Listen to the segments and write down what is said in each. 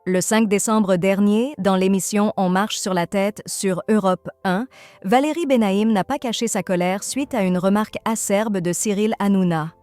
Le 5 décembre dernier, dans l'émission On marche sur la tête sur Europe 1, Valérie Benaïm n'a pas caché sa colère suite à une remarque acerbe de Cyril Hanouna.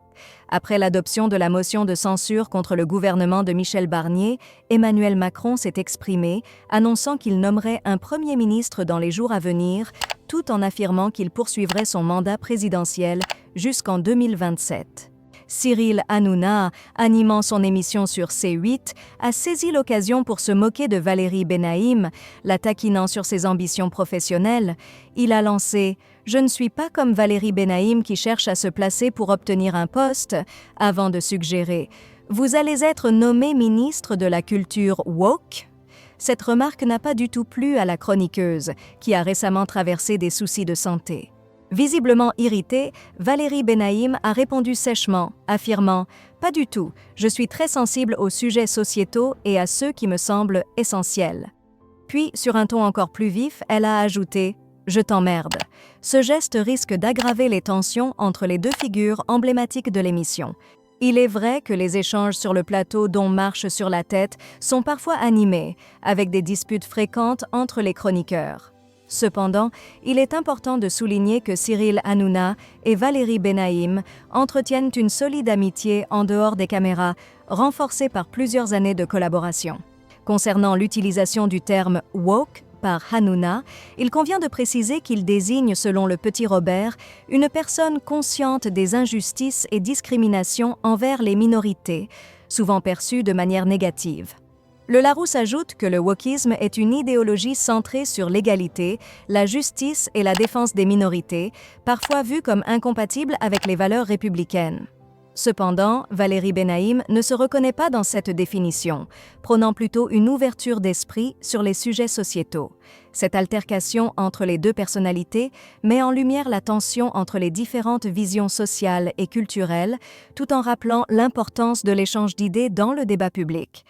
Après l'adoption de la motion de censure contre le gouvernement de Michel Barnier, Emmanuel Macron s'est exprimé, annonçant qu'il nommerait un Premier ministre dans les jours à venir, tout en affirmant qu'il poursuivrait son mandat présidentiel jusqu'en 2027. Cyril Hanouna, animant son émission sur C8, a saisi l'occasion pour se moquer de Valérie Benaïm, la taquinant sur ses ambitions professionnelles. Il a lancé « Je ne suis pas comme Valérie Benaïm qui cherche à se placer pour obtenir un poste », avant de suggérer « Vous allez être nommé ministre de la culture woke ?» Cette remarque n'a pas du tout plu à la chroniqueuse, qui a récemment traversé des soucis de santé. Visiblement irritée, Valérie Benaïm a répondu sèchement, affirmant « Pas du tout, je suis très sensible aux sujets sociétaux et à ceux qui me semblent essentiels. » Puis, sur un ton encore plus vif, elle a ajouté « Je t'emmerde ». Ce geste risque d'aggraver les tensions entre les deux figures emblématiques de l'émission. Il est vrai que les échanges sur le plateau dont marche sur la tête sont parfois animés, avec des disputes fréquentes entre les chroniqueurs. Cependant, il est important de souligner que Cyril Hanouna et Valérie Benaïm entretiennent une solide amitié en dehors des caméras, renforcée par plusieurs années de collaboration. Concernant l'utilisation du terme « woke » par Hanouna, il convient de préciser qu'il désigne, selon le Petit Robert, une personne consciente des injustices et discriminations envers les minorités, souvent perçues de manière négative. Le Larousse ajoute que le wokisme est une idéologie centrée sur l'égalité, la justice et la défense des minorités, parfois vue comme incompatible avec les valeurs républicaines. Cependant, Valérie Benaïm ne se reconnaît pas dans cette définition, prônant plutôt une ouverture d'esprit sur les sujets sociétaux. Cette altercation entre les deux personnalités met en lumière la tension entre les différentes visions sociales et culturelles, tout en rappelant l'importance de l'échange d'idées dans le débat public.